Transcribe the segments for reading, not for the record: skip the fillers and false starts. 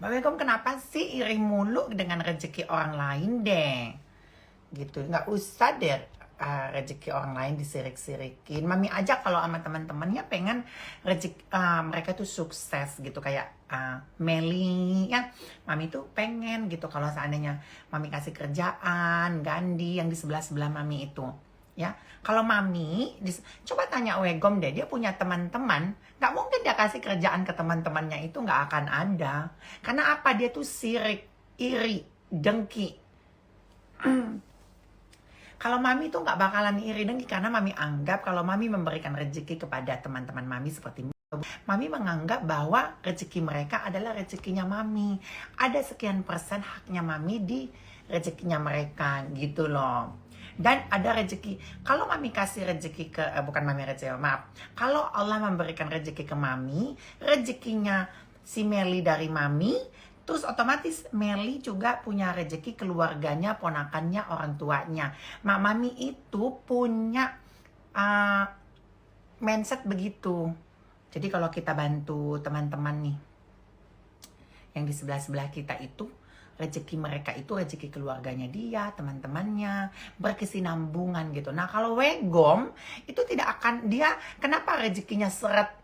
Mbak Begom kenapa sih iri mulu dengan rezeki orang lain deh? Gitu, nggak usah deh rezeki orang lain disirik-sirikin. Mami aja kalau sama teman-temannya pengen rezeki mereka tuh sukses gitu, kayak Meli ya. Mami tuh pengen gitu kalau seandainya Mami kasih kerjaan Gandhi yang di sebelah-sebelah Mami itu. Ya, kalau Mami coba tanya Wegom deh, dia punya teman-teman, nggak mungkin dia kasih kerjaan ke teman-temannya, itu nggak akan ada. Karena apa? Dia tuh sirik, iri, dengki. Kalau Mami tuh nggak bakalan iri dengki, karena Mami anggap kalau Mami memberikan rezeki kepada teman-teman Mami seperti Mami menganggap bahwa rezeki mereka adalah rezekinya Mami. Ada sekian persen haknya Mami di rezekinya mereka gitu loh. Dan ada rezeki, kalau Mami kasih rezeki ke, bukan Mami rezeki, maaf. Kalau Allah memberikan rezeki ke Mami, rezekinya si Meli dari Mami, terus otomatis Meli juga punya rezeki keluarganya, ponakannya, orang tuanya. Mami itu punya mindset begitu. Jadi kalau kita bantu teman-teman nih, yang di sebelah-sebelah kita itu, rezeki mereka itu rezeki keluarganya dia, teman-temannya, berkesinambungan gitu. Nah kalau Wegom itu tidak akan, dia kenapa rezekinya seret,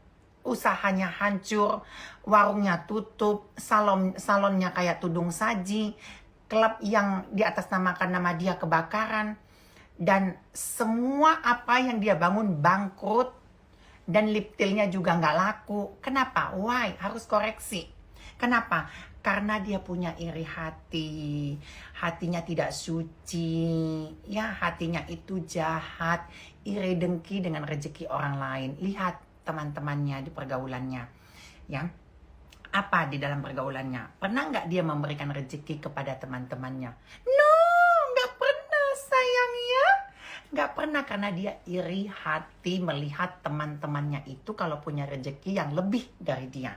usahanya hancur, warungnya tutup, salonnya kayak tudung saji, klub yang di atas namakan nama dia kebakaran, dan semua apa yang dia bangun bangkrut, dan lip tillnya juga nggak laku. Kenapa? Why? Harus koreksi. Kenapa? Karena dia punya iri hati, hatinya tidak suci, ya hatinya itu jahat, iri dengki dengan rezeki orang lain. Lihat teman-temannya di pergaulannya, ya. Apa di dalam pergaulannya? Pernah nggak dia memberikan rezeki kepada teman-temannya? No, nggak pernah sayang ya. Nggak pernah, karena dia iri hati melihat teman-temannya itu kalau punya rezeki yang lebih dari dia.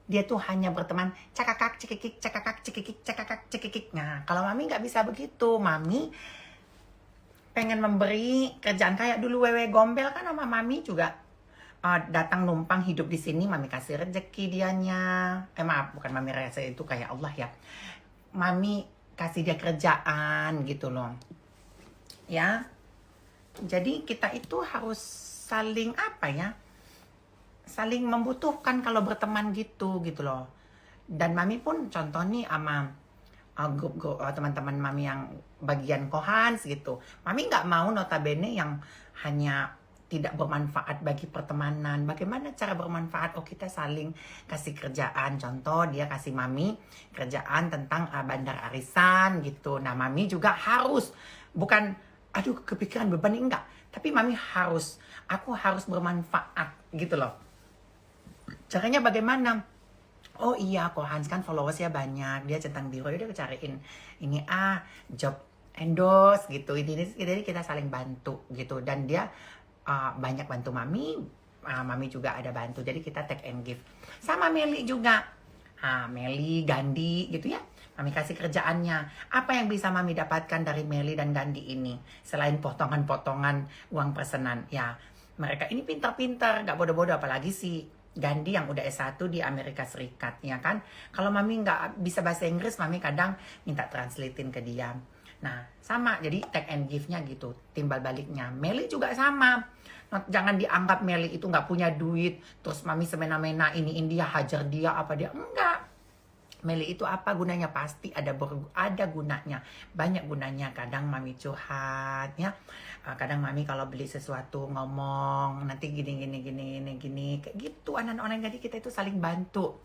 Dia tuh hanya berteman cakakak cikikik, cakakak cikikik, cakakak cikikik. Nah, kalau Mami nggak bisa begitu. Mami pengen memberi kerjaan kayak dulu Wewe Gombel kan, sama Mami juga datang numpang hidup di sini. Mami kasih rezeki dianya. Maaf, bukan Mami rasa itu kayak Allah ya. Mami kasih dia kerjaan gitu loh. Ya. Jadi kita itu harus saling apa ya? Saling membutuhkan kalau berteman gitu loh. Dan Mami pun contoh nih sama grup teman-teman Mami yang bagian Kohans gitu. Mami nggak mau notabene yang hanya tidak bermanfaat bagi pertemanan. Bagaimana cara bermanfaat? Oh, kita saling kasih kerjaan. Contoh dia kasih Mami kerjaan tentang bandar arisan gitu. Nah Mami juga harus, bukan aduh kepikiran beban, enggak. Tapi Mami harus, aku harus bermanfaat gitu loh. Caranya bagaimana? Oh iya, Kohans kan followersnya banyak, dia centang biru, dia cariin ini job endorse gitu. Jadi kita saling bantu gitu, dan dia banyak bantu Mami, Mami juga ada bantu. Jadi kita take and give. Sama Meli juga, Meli, Gandhi gitu ya. Mami kasih kerjaannya. Apa yang bisa Mami dapatkan dari Meli dan Gandhi ini selain potongan-potongan uang pesanan? Ya, mereka ini pintar-pintar, gak bodoh-bodoh, apalagi sih Gandhi yang udah S1 di Amerika Serikat, ya kan? Kalau Mami nggak bisa bahasa Inggris, Mami kadang minta translatein ke dia. Nah, sama, jadi take and give-nya gitu, timbal baliknya. Meli juga sama. Jangan dianggap Meli itu nggak punya duit, terus Mami semena-mena ini India hajar dia, apa dia. Enggak. Meli itu apa gunanya? Pasti ada gunanya, banyak gunanya. Kadang Mami curhat ya, kadang Mami kalau beli sesuatu ngomong nanti gini kayak gitu. Anak-anak, jadi kita itu saling bantu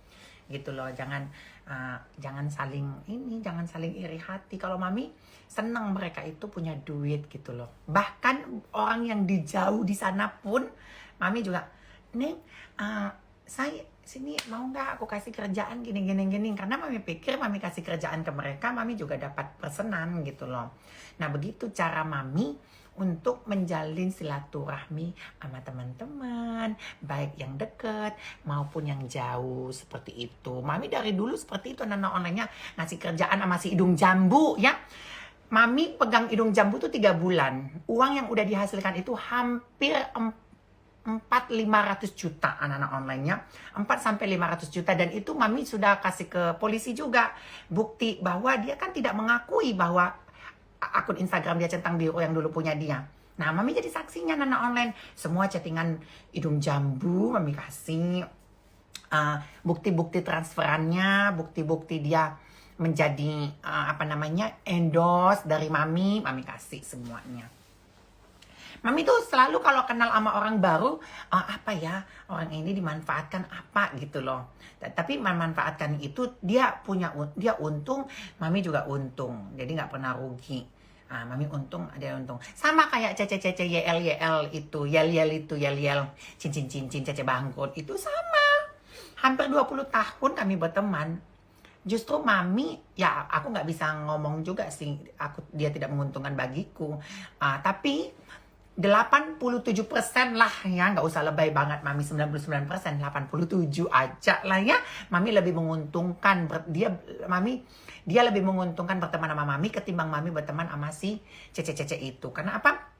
gitu loh. Jangan saling iri hati. Kalau Mami senang mereka itu punya duit gitu loh. Bahkan orang yang jauh di sana pun Mami juga, Neng, saya sini mau nggak aku kasih kerjaan gini. Karena Mami pikir Mami kasih kerjaan ke mereka, Mami juga dapat pesanan gitu loh. Nah begitu cara Mami untuk menjalin silaturahmi sama teman-teman, baik yang dekat maupun yang jauh, seperti itu. Mami dari dulu seperti itu, anak-anaknya ngasih kerjaan sama si hidung jambu ya. Mami pegang hidung jambu tuh 3 bulan. Uang yang udah dihasilkan itu hampir 4-500 juta anak-anak online-nya. 4-500 juta. Dan itu mami sudah kasih ke polisi juga. Bukti bahwa dia kan tidak mengakui bahwa akun Instagram dia centang biru yang dulu punya dia. Nah, mami jadi saksinya anak-anak online. Semua chattingan hidung jambu mami kasih. Bukti-bukti transferannya, bukti-bukti dia menjadi endorse dari mami kasih semuanya. Mami tuh selalu kalau kenal sama orang baru, orang ini dimanfaatkan apa gitu loh. Tapi memanfaatkan itu dia untung, mami juga untung. Jadi nggak pernah rugi. Mami untung, ada untung. Sama kayak cece-cece YL itu, yel-yel, cincin-cincin, cece bangkrut itu sama. Hampir 20 tahun kami berteman. Justru mami, ya aku nggak bisa ngomong juga sih, dia tidak menguntungkan bagiku. Tapi 87% lah ya, nggak usah lebay banget mami, 99%, 87 aja lah ya. Mami lebih menguntungkan, dia lebih menguntungkan berteman sama mami ketimbang mami berteman sama si cece-cece itu. Karena apa?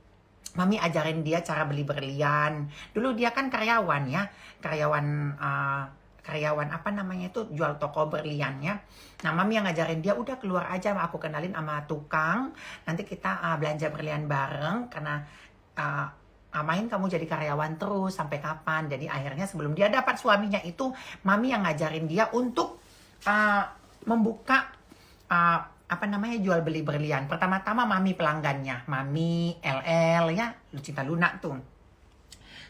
Mami ajarin dia cara beli berlian. Dulu dia kan karyawan ya, karyawan jual toko berliannya. Nah, mami yang ngajarin dia, udah keluar aja, aku kenalin sama tukang, nanti kita belanja berlian bareng, karena main kamu jadi karyawan terus sampai kapan. Jadi akhirnya sebelum dia dapat suaminya itu, mami yang ngajarin dia untuk membuka jual beli berlian. Pertama-tama mami pelanggannya, mami LL ya, Lucinta Luna tuh.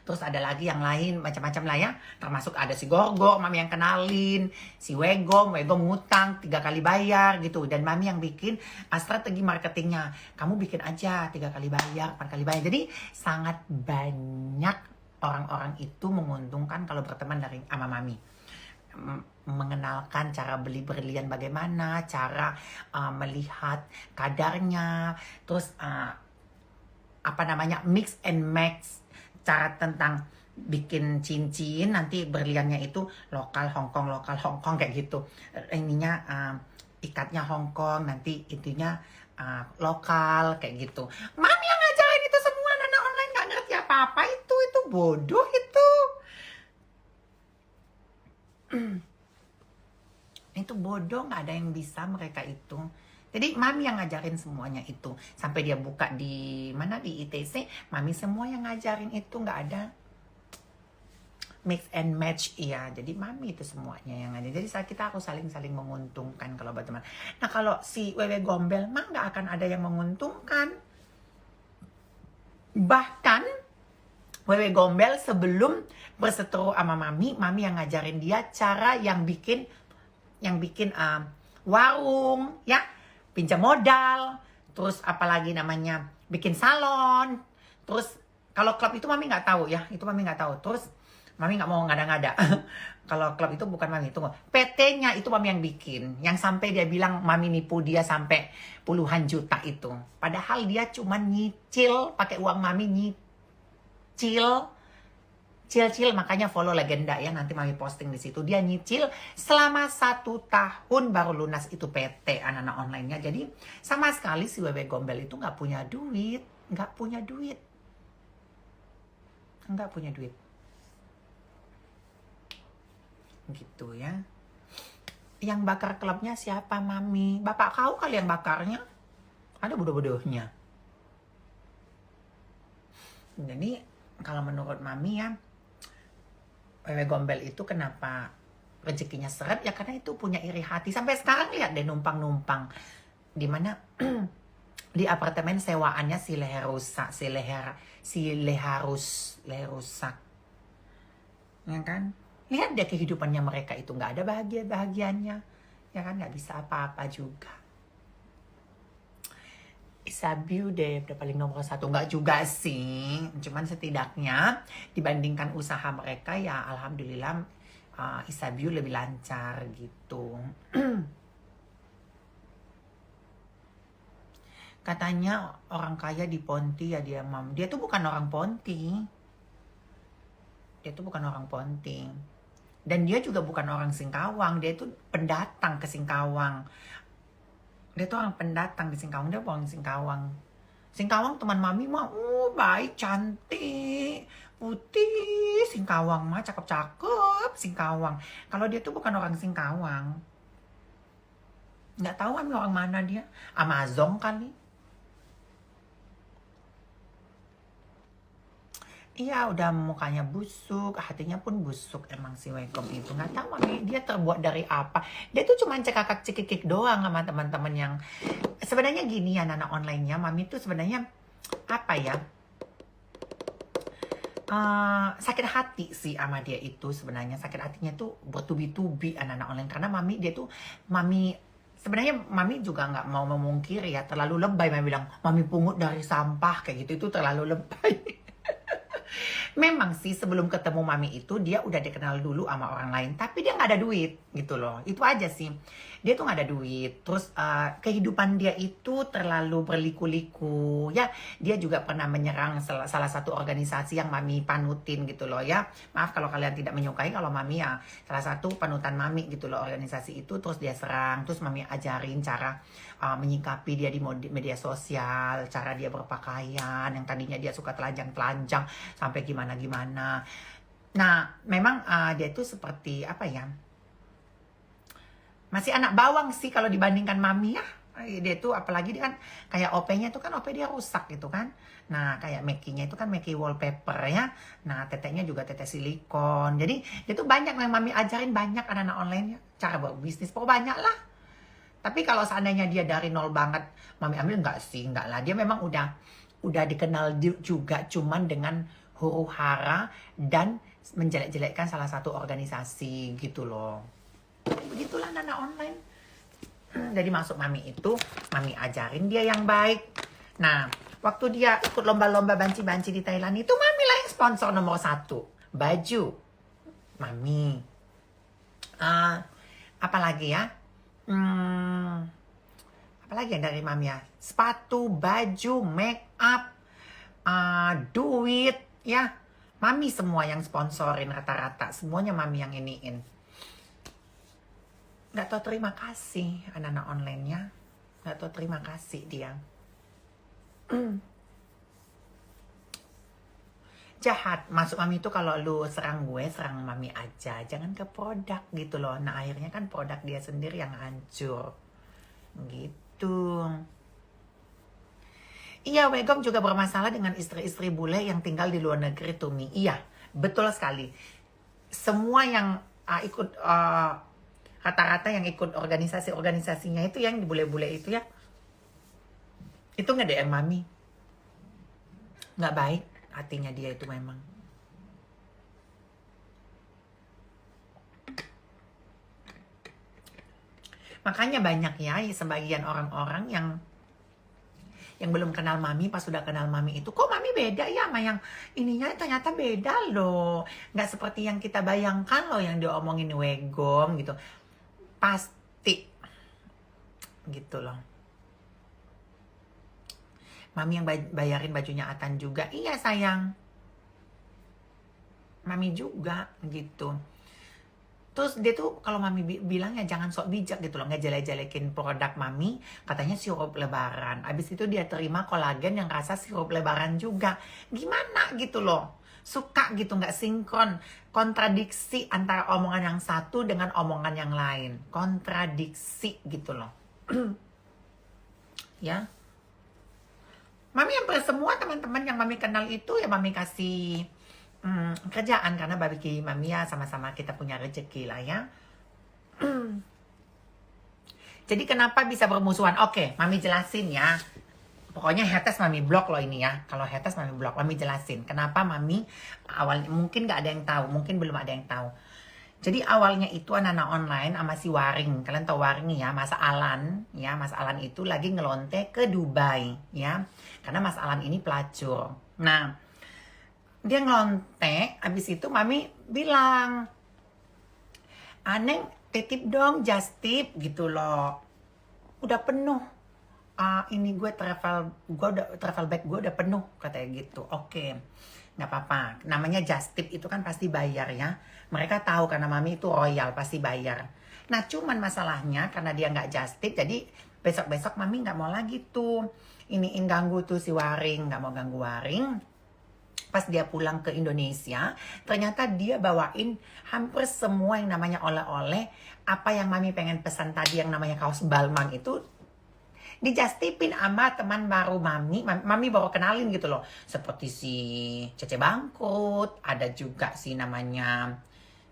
Terus ada lagi yang lain macam-macam lah ya. Termasuk ada si Gorgo, mami yang kenalin. Si Wego ngutang 3 kali bayar gitu. Dan mami yang bikin strategi marketingnya. Kamu bikin aja 3 kali bayar, 4 kali bayar. Jadi sangat banyak orang-orang itu menguntungkan kalau berteman sama mami. Mengenalkan cara beli berlian bagaimana, cara melihat kadarnya. Terus mix and match. Cara tentang bikin cincin, nanti berliannya itu lokal Hongkong kayak gitu. Ininya ikatnya Hongkong, nanti itunya lokal kayak gitu. Mami yang ngajarin itu semua, anak online nggak ngerti apa-apa itu bodoh itu. Itu bodoh, nggak ada yang bisa mereka itu. Jadi mami yang ngajarin semuanya itu. Sampai dia buka di ITC, mami semua yang ngajarin itu, nggak ada mix and match iya. Jadi mami itu semuanya yang ada. Jadi aku saling menguntungkan kalau berteman. Nah, kalau si Wewe Gombel mah nggak akan ada yang menguntungkan. Bahkan Wewe Gombel sebelum berseteru sama mami yang ngajarin dia cara yang bikin warung ya, pinjam modal, terus apalagi namanya bikin salon. Terus kalau klub itu mami nggak tahu ya, itu mami nggak tahu. Terus mami nggak mau ngada-ngada. Kalau klub itu bukan mami, tunggu. PT-nya itu mami yang bikin, yang sampai dia bilang mami nipu dia sampai puluhan juta itu. Padahal dia cuma nyicil, pakai uang mami nyicil. Cil, makanya follow Legenda ya, nanti mami posting di situ. Dia nyicil selama 1 tahun baru lunas itu PT anak-anak online-nya. Jadi sama sekali si Wewe Gombel itu nggak punya duit. Gitu ya. Yang bakar klubnya siapa mami? Bapak kau kali yang bakarnya. Ada bodoh-bodohnya. Jadi kalau menurut mami ya, Wewe Gombel itu kenapa rezekinya seret ya, karena itu punya iri hati. Sampai sekarang lihat deh numpang-numpang di mana di apartemen sewaannya si Leherusak ya kan. Lihat deh kehidupannya mereka itu, nggak ada bahagianya ya kan, nggak bisa apa-apa juga. Isabiu deh udah paling nomor 1, nggak juga sih, cuman setidaknya dibandingkan usaha mereka ya alhamdulillah Isabiu lebih lancar gitu. Katanya orang kaya di Ponti ya dia tuh bukan orang Ponti. Dan dia juga bukan orang Singkawang, dia itu pendatang ke Singkawang. Dia tuh orang pendatang di Singkawang, dia orang Singkawang. Singkawang teman mami mah baik, cantik, Putih, Singkawang mah cakep-cakep Singkawang. Kalau dia tuh bukan orang Singkawang. Nggak tahu kan orang mana dia. Amazon kali. Iya, udah mukanya busuk, hatinya pun busuk emang si Wekom itu. Nggak tahu Mami, dia terbuat dari apa. Dia tuh cuma cekakak cekikik doang sama teman-teman yang... Sebenarnya gini ya, anak online-nya, Mami tuh sebenarnya apa ya? Sakit hati sih sama dia itu sebenarnya. Sakit hatinya tuh bertubi-tubi anak-anak online. Karena Mami, dia tuh... Mami... Sebenarnya Mami juga nggak mau memungkiri ya, terlalu lebay. Mami bilang, Mami pungut dari sampah, kayak gitu, itu terlalu lebay. Memang sih sebelum ketemu Mami itu dia udah dikenal dulu sama orang lain. Tapi dia nggak ada duit gitu loh. Itu aja sih. Dia tuh nggak ada duit. Terus kehidupan dia itu terlalu berliku-liku. Ya, dia juga pernah menyerang salah satu organisasi yang Mami panutin gitu loh ya. Maaf kalau kalian tidak menyukai, kalau Mami ya salah satu panutan Mami gitu loh organisasi itu. Terus dia serang. Terus Mami ajarin cara menyikapi dia di media sosial. Cara dia berpakaian. Yang tadinya dia suka telanjang-telanjang sampai gimana-gimana. Nah, memang dia itu seperti apa ya? Masih anak bawang sih kalau dibandingkan Mami ya. Dia itu apalagi dia kan kayak OP-nya itu kan OP dia rusak gitu kan. Nah, kayak Meki-nya itu kan Meki wallpaper ya. Nah, teteknya juga tetek silikon. Jadi, dia tuh banyak yang Mami ajarin, banyak anak-anak online ya. Cara berbisnis, pokoknya banyak lah. Tapi kalau seandainya dia dari nol banget, Mami ambil enggak sih, enggak lah. Dia memang udah dikenal juga cuman dengan huru-hara dan menjelek-jelekkan salah satu organisasi gitu loh. Begitulah anak online. Jadi masuk Mami itu, Mami ajarin dia yang baik. Nah, waktu dia ikut lomba-lomba banci-banci di Thailand itu, Mami lah yang sponsor nomor 1. Baju. Mami. Apalagi ya? Apalagi yang dari Mami ya? Sepatu, baju, make up, duit, ya. Mami semua yang sponsorin rata-rata. Semuanya Mami yang iniin. Nggak tahu terima kasih anak-anak online-nya. Nggak tahu terima kasih dia. Jahat. Masuk Mami itu kalau lu serang gue, serang Mami aja. Jangan ke produk gitu loh. Nah akhirnya kan produk dia sendiri yang hancur. Gitu. Iya, Wegom juga bermasalah dengan istri-istri bule yang tinggal di luar negeri, Tumi. Iya, betul sekali. Semua yang ikut... rata-rata yang ikut organisasi-organisasinya itu yang di bule-bule itu ya, itu nge-DM Mami. Nggak baik hatinya dia itu memang. Makanya banyak ya sebagian orang-orang yang belum kenal Mami, pas sudah kenal Mami itu, kok Mami beda ya sama yang ininya, ternyata beda loh. Nggak seperti yang kita bayangkan loh yang diomongin Wegom gitu. Pasti gitu loh. Mami yang bayarin bajunya Atan juga. Iya sayang, Mami juga gitu. Terus dia tuh kalau Mami bilang ya jangan sok bijak gitu loh, ngejelek-jelekin produk Mami, katanya sirup lebaran. Abis itu dia terima kolagen yang rasa sirup lebaran juga. Gimana gitu loh, suka gitu nggak sinkron, kontradiksi antara omongan yang satu dengan omongan yang lain, kontradiksi gitu loh. Ya, Mami hampir semua teman-teman yang Mami kenal itu ya Mami kasih kerjaan, karena bagi Mami ya sama-sama kita punya rezeki lah ya. Jadi kenapa bisa bermusuhan? Oke, Mami jelasin ya. Pokoknya haters Mami blok loh ini ya. Kalau haters Mami blok, Mami jelasin. Kenapa Mami awalnya, mungkin gak ada yang tahu, mungkin belum ada yang tahu. Jadi awalnya itu anak-anak online sama si Waring. Kalian tahu Waring ya, Mas Alan. Ya, Mas Alan itu lagi ngelonte ke Dubai ya. Karena Mas Alan ini pelacur. Nah, dia ngelonte, abis itu Mami bilang, Aneng titip dong, just tip gitu loh. Udah penuh. Ini gue travel bag gue udah penuh katanya gitu. Oke, nggak apa-apa. Namanya just tip itu kan pasti bayar ya. Mereka tahu karena Mami itu royal, pasti bayar. Nah cuman masalahnya karena dia nggak just tip, jadi besok-besok Mami nggak mau lagi tuh iniin ganggu tuh si Waring, nggak mau ganggu Waring. Pas dia pulang ke Indonesia, ternyata dia bawain hampir semua yang namanya oleh-oleh. Apa yang mami pengen pesan tadi yang namanya kaos balmang itu dijastipin sama teman baru mami. Mami baru kenalin gitu loh. Seperti si Cece Bangkrut, ada juga si namanya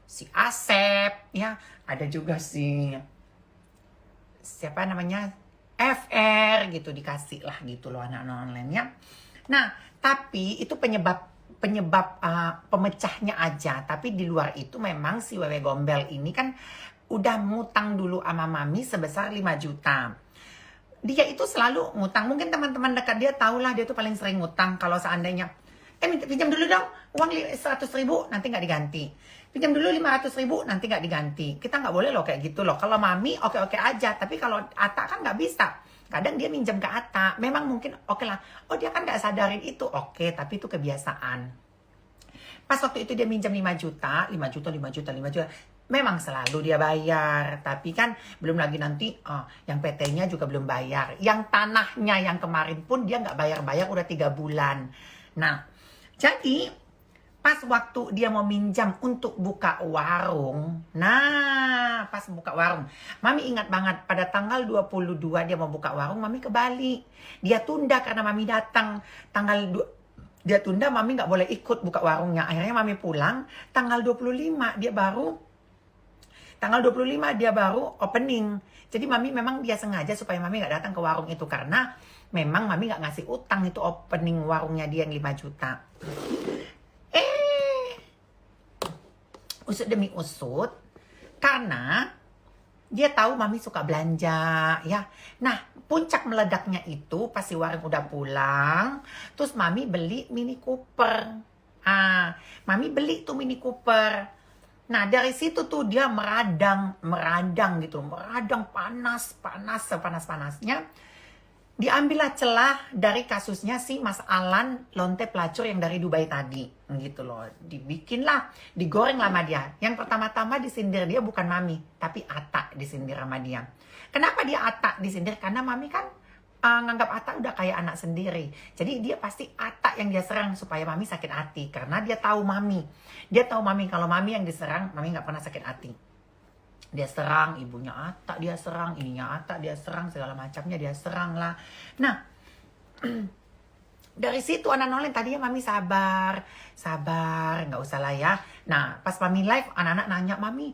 si Asep, ya. Ada juga si siapa namanya FR gitu, dikasih lah gitu loh anak-anak online ya. Nah, tapi itu penyebab pemecahnya aja. Tapi di luar itu memang si Wewe Gombel ini kan udah ngutang dulu sama mami sebesar 5 juta. Dia itu selalu ngutang. Mungkin teman-teman dekat dia tahulah dia tuh paling sering ngutang. Kalau seandainya pinjam dulu dong uang 100.000, nanti nggak diganti. Pinjam dulu 500.000, nanti nggak diganti. Kita nggak boleh loh kayak gitu loh. Kalau mami oke-oke aja, tapi kalau Ata kan nggak bisa. Kadang dia minjem ke Ata, memang mungkin oke lah. Oh dia kan nggak sadarin itu, oke, tapi itu kebiasaan. Pas waktu itu dia minjem 5 juta, 5 juta, 5 juta, 5 juta. Memang selalu dia bayar, tapi kan belum lagi nanti yang PT-nya juga belum bayar. Yang tanahnya yang kemarin pun dia nggak bayar-bayar udah 3 bulan. Nah, jadi pas waktu dia mau minjam untuk buka warung, nah pas buka warung, mami ingat banget pada tanggal 22 dia mau buka warung, mami ke Bali. Dia tunda karena mami datang tanggal 2, dia tunda, mami nggak boleh ikut buka warungnya. Akhirnya mami pulang tanggal 25 dia baru opening. Jadi mami memang dia sengaja supaya mami nggak datang ke warung itu karena memang mami nggak ngasih utang itu opening warungnya dia yang 5 juta. Usut demi usut, karena dia tahu mami suka belanja, ya. Nah, puncak meledaknya itu pas si Warung udah pulang, terus mami beli Mini Cooper. Mami beli tuh Mini Cooper. Nah, dari situ tuh dia meradang gitu, meradang sepanas-panasnya. Diambillah celah dari kasusnya si Mas Alan lonte pelacur yang dari Dubai tadi, gitu loh. Dibikinlah, digoreng sama dia. Yang pertama-tama disindir dia bukan mami, tapi Ata disindir sama dia. Kenapa dia Ata disindir? Karena mami kan nganggap Ata udah kayak anak sendiri. Jadi dia pasti Ata yang dia serang supaya mami sakit hati. Karena dia tahu mami. Dia tahu mami, kalau mami yang diserang, mami nggak pernah sakit hati. Dia serang ibunya Ata, dia serang ininya Ata, dia serang segala macamnya, dia serang lah. Nah, dari situ anak online tadinya mami sabar, nggak usah lah ya. Nah, pas mami live, anak-anak nanya, mami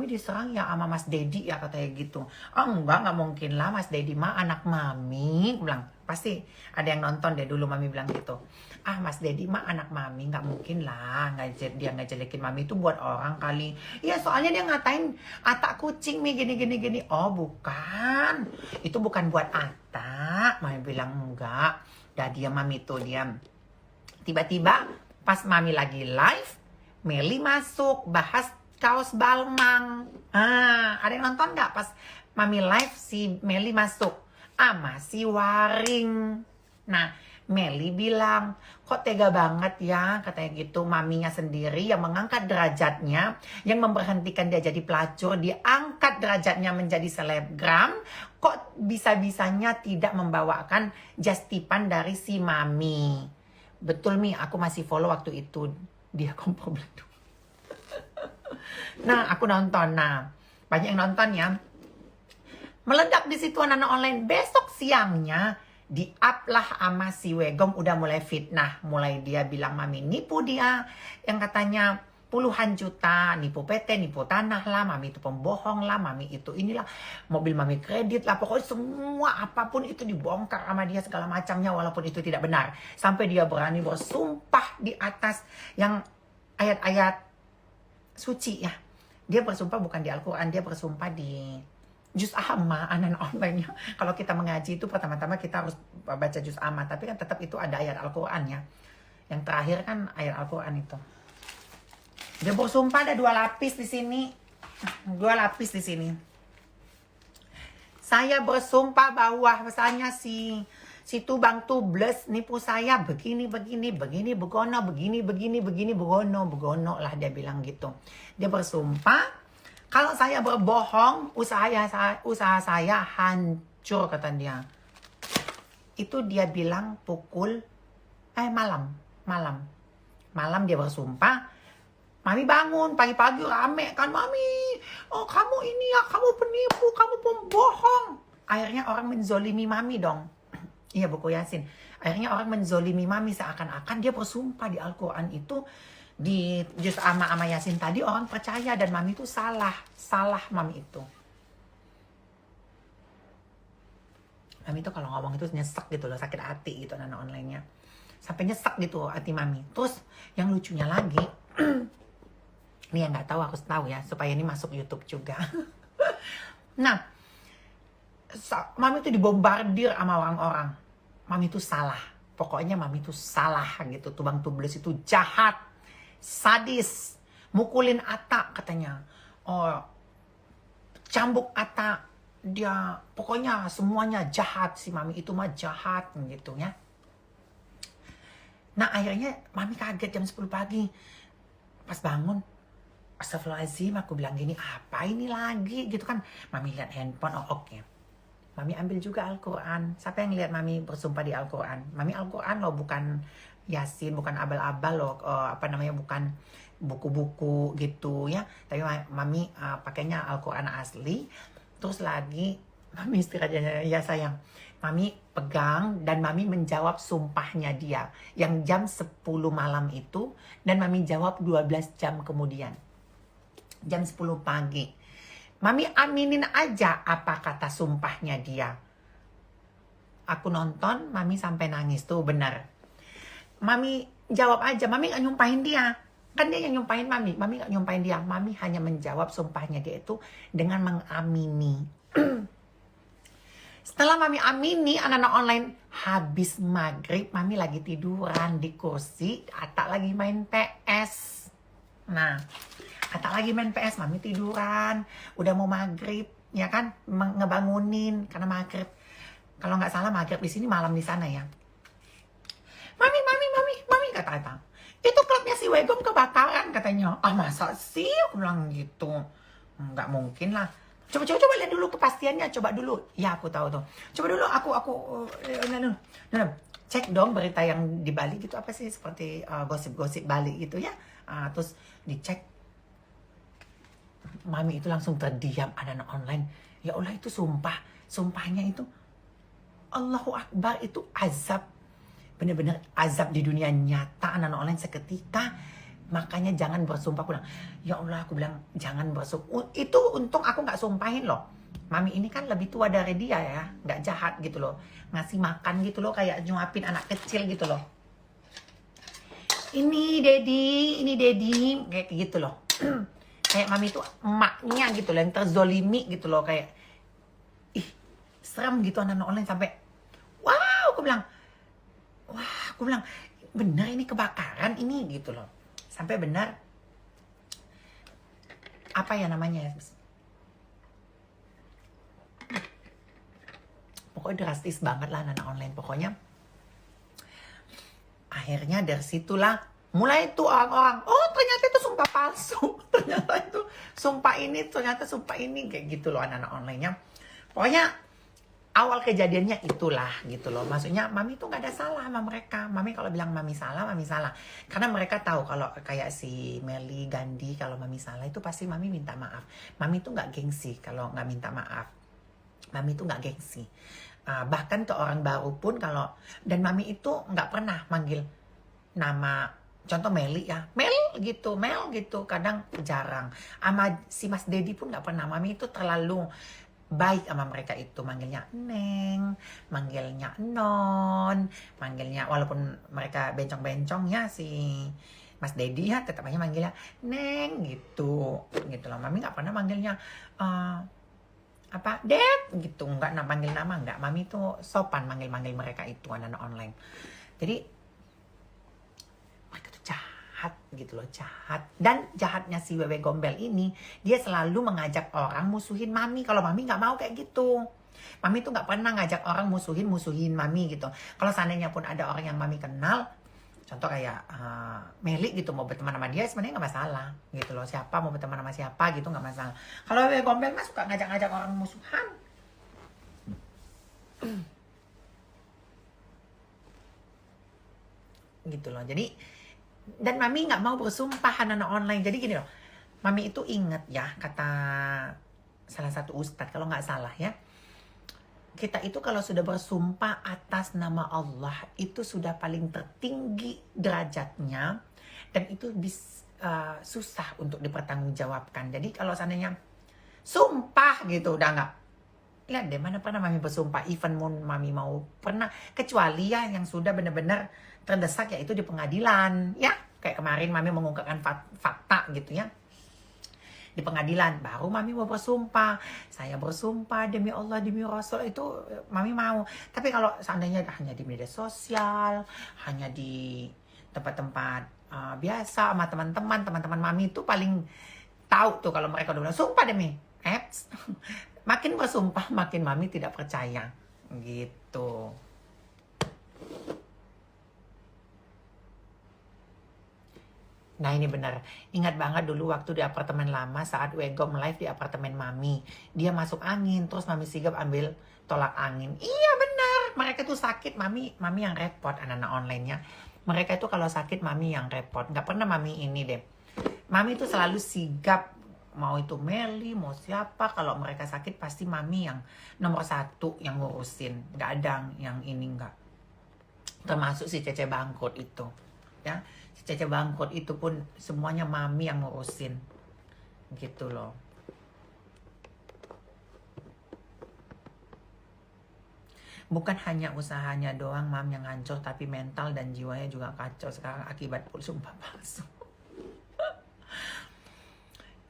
diserang ya sama Mas Dedi ya, katanya gitu. Nggak mungkin lah, Mas Dedi mah anak mami. Bilang, pasti ada yang nonton deh dulu mami bilang gitu. Mas Dedi mah anak mami, nggak mungkin lah, dia ngejelekin mami itu buat orang kali. Iya, soalnya dia ngatain Ata kucing nih gini. Oh bukan, itu bukan buat Ata. Mami bilang enggak. Udah diam mami tuh, diam. Tiba-tiba pas mami lagi live, Meli masuk bahas kaos balmang. Ada yang nonton nggak pas mami live si Meli masuk? Masih Waring. Nah, Meli bilang, kok tega banget ya, katanya gitu. Maminya sendiri yang mengangkat derajatnya, yang memberhentikan dia jadi pelacur, diangkat derajatnya menjadi selebgram, kok bisa-bisanya tidak membawakan justipan dari si mami. Betul Mi, aku masih follow waktu itu dia kompor beleduk. Nah, aku nonton. Nah, banyak yang nonton ya. Meledak di situ anak-anak online. Besok siangnya di-up lah sama si Wegom, udah mulai fitnah. Mulai dia bilang mami nipu dia, yang katanya puluhan juta, nipu PT, nipu tanah lah, mami itu pembohong lah, mami itu inilah, mobil mami kredit lah, pokoknya semua apapun itu dibongkar sama dia segala macamnya, walaupun itu tidak benar. Sampai dia berani bersumpah di atas yang ayat-ayat suci ya. Dia bersumpah bukan di Al-Quran, dia bersumpah di juz amma, anak-anak online-nya. Kalau kita mengaji itu pertama-tama kita harus baca juz amma, tapi kan tetap itu ada ayat Al-Quran ya. Yang terakhir kan ayat Al-Quran itu. Dia bersumpah ada 2 lapis di sini. 2 lapis di sini. Saya bersumpah bahwa misalnya si Tubang Tubles nipu saya begini, begono, begono lah dia bilang gitu. Dia bersumpah kalau saya berbohong, usaha saya hancur, kata dia. Itu dia bilang pukul malam. Malam dia bersumpah. Mami bangun pagi-pagi rame kan, Mami, oh kamu ini ya, kamu penipu, kamu pembohong. Akhirnya orang menzolimi Mami dong. Iya buku Yasin. Akhirnya orang menzolimi Mami seakan-akan dia bersumpah di Al-Quran itu, di juz ama Yasin tadi orang percaya dan Mami itu salah Mami itu. Mami itu kalau ngomong itu nyesek gitu loh, sakit hati gitu anak online-nya. Sampai nyesek gitu hati Mami. Terus yang lucunya lagi, ini yang nggak tahu aku tahu ya, supaya ini masuk YouTube juga. Nah, Mami itu dibombardir sama orang-orang. Mami itu salah. Pokoknya Mami itu salah gitu. Tubang Tubles itu jahat, sadis, mukulin Atta katanya. Oh, cambuk Atta. Dia pokoknya semuanya jahat, si Mami itu mah jahat gitu ya. Nah, akhirnya Mami kaget jam 10 pagi. Pas bangun, astagfirullahaladzim, aku bilang gini, apa ini lagi gitu kan. Mami lihat handphone, oh oke. Mami ambil juga Al-Quran. Siapa yang lihat Mami bersumpah di Al-Quran? Mami Al-Quran loh, bukan Yasin, bukan abal-abal loh, bukan buku-buku gitu ya. Tapi Mami pakainya Al-Quran asli. Terus lagi, Mami istirahat ya sayang. Mami pegang dan Mami menjawab sumpahnya dia. Yang jam 10 malam itu, dan Mami jawab 12 jam kemudian. Jam 10 pagi. Mami aminin aja apa kata sumpahnya dia. Aku nonton, Mami sampai nangis tuh, benar. Mami jawab aja, Mami gak nyumpahin dia. Kan dia yang nyumpahin Mami gak nyumpahin dia. Mami hanya menjawab sumpahnya dia itu dengan mengamini. Setelah Mami amini, anak-anak online, habis maghrib, Mami lagi tiduran di kursi, Atta lagi main PS. Nah, Atta lagi main PS, Mami tiduran, udah mau maghrib, ya kan, ngebangunin karena maghrib. Kalau nggak salah maghrib di sini, malam di sana ya. Mami kata Atta, itu klubnya si Wegom kebakaran katanya. Ah masa sih, aku bilang gitu, nggak mungkin lah. Coba lihat dulu kepastiannya, coba dulu. Ya aku tahu tuh. Coba dulu cek dong berita yang di Bali gitu, apa sih, seperti gosip-gosip Bali gitu ya. Terus dicek. Mami itu langsung terdiam, anak-anak online. Ya Allah, itu sumpahnya itu Allahu Akbar, itu azab. Bener-bener azab di dunia nyata, anak-anak online seketika. Makanya jangan bersumpah. Aku bilang, ya Allah, aku bilang jangan bersumpah. Itu untung aku nggak sumpahin loh. Mami ini kan lebih tua dari dia ya, nggak jahat gitu loh. Ngasih makan gitu loh, kayak nyuapin anak kecil gitu loh. Ini Dedi, kayak gitu loh. Kayak Mami itu emaknya gitu loh, yang terzolimi gitu loh, kayak ih serem gitu anak-anak online. Sampai aku bilang bener ini kebakaran ini gitu loh. Sampai benar, apa ya namanya, pokoknya drastis banget lah anak online. Pokoknya akhirnya dari situlah mulai tuh orang-orang, oh ternyata itu sumpah palsu, ternyata itu sumpah ini, kayak gitu loh anak-anak online-nya. Pokoknya awal kejadiannya itulah gitu loh. Maksudnya Mami tuh gak ada salah sama mereka. Mami kalau bilang Mami salah. Karena mereka tahu kalau kayak si Meli, Gandhi, kalau Mami salah itu pasti Mami minta maaf. Mami tuh gak gengsi kalau gak minta maaf. Mami tuh gak gengsi. Bahkan ke orang baru pun kalau, dan Mami itu gak pernah manggil nama, contoh Meli ya, Mel gitu, kadang jarang. Sama si Mas Dedi pun gak pernah. Mami itu terlalu baik sama mereka itu, manggilnya Neng, manggilnya Non, manggilnya, walaupun mereka bencong-bencong ya, si Mas Dedi ya tetap aja manggilnya Neng gitu loh. Mami nggak pernah manggilnya Dad gitu, nggak panggil nama, nggak. Mami tuh sopan manggil mereka itu anak-anak online. Jadi mereka tuh jahat gitu loh, jahat. Dan jahatnya si Wewe Gombel ini, dia selalu mengajak orang musuhin Mami. Kalau Mami nggak mau kayak gitu. Mami tuh nggak pernah ngajak orang musuhin Mami gitu. Kalau seandainya pun ada orang yang Mami kenal, contoh kayak Meli gitu, mau berteman sama dia sebenarnya nggak masalah gitu loh. Siapa mau berteman sama siapa gitu nggak masalah. Kalau Wewe Gombel mah suka ngajak-ngajak orang musuhan. Gitu loh. Jadi Dan Mami nggak mau bersumpah anak-anak online. Jadi gini loh, Mami itu inget ya kata salah satu ustadz kalau nggak salah ya, kita itu kalau sudah bersumpah atas nama Allah itu sudah paling tertinggi derajatnya, dan itu susah untuk dipertanggungjawabkan. Jadi kalau seandainya sumpah gitu udah nggak, lihat deh mana pernah Mami bersumpah, even Mami mau pernah, kecuali ya yang sudah benar-benar terdesak yaitu di pengadilan ya, kayak kemarin Mami mengungkapkan fakta gitu ya di pengadilan, baru Mami mau bersumpah, saya bersumpah demi Allah demi Rasul, itu Mami mau. Tapi kalau seandainya hanya di media sosial, hanya di tempat-tempat biasa sama teman-teman Mami itu paling tahu tuh kalau mereka udah bilang sumpah demi makin bersumpah makin Mami tidak percaya gitu. Nah ini benar, ingat banget dulu waktu di apartemen lama saat Wegom live di apartemen Mami, dia masuk angin, terus Mami sigap ambil tolak angin. Iya benar, mereka tuh sakit, Mami yang repot anak-anak online-nya. Mereka itu kalau sakit Mami yang repot, nggak pernah Mami ini deh. Mami itu selalu sigap, mau itu Meli, mau siapa, kalau mereka sakit pasti Mami yang nomor 1 yang ngurusin, nggak ada yang ini nggak. Termasuk si Cece Bangkrut itu, ya. Cece Bangkrut itu pun semuanya Mami yang ngurusin gitu loh. Bukan hanya usahanya doang Mam yang hancur, tapi mental dan jiwanya juga kacau sekarang akibat sumpah palsu.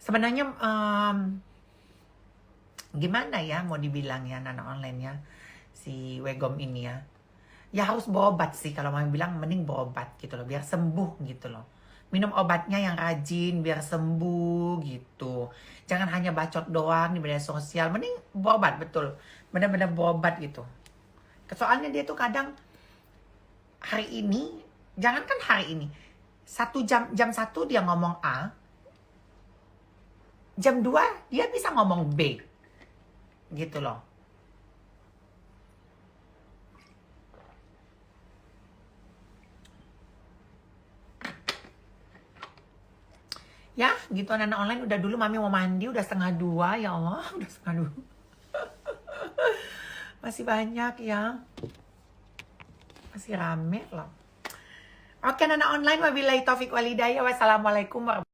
Sebenarnya gimana ya mau dibilang ya anak online ya, si Wegom ini ya, ya harus berobat sih, kalau Mami bilang mending berobat gitu loh, biar sembuh gitu loh. Minum obatnya yang rajin biar sembuh gitu. Jangan hanya bacot doang di media sosial, mending berobat betul. Benar-benar berobat gitu. Soalnya dia tuh kadang hari ini, jangankan hari ini, jam 1 dia ngomong A, jam 2 dia bisa ngomong B gitu loh. Ya, gitu anak-anak online. Udah dulu Mami mau mandi, udah 1:30. Ya Allah, udah 1:30. Masih banyak ya. Masih rame loh. Oke anak-anak online, wabillahi taufiq walhidayah. Wassalamualaikum warahmatullahi wabarakatuh.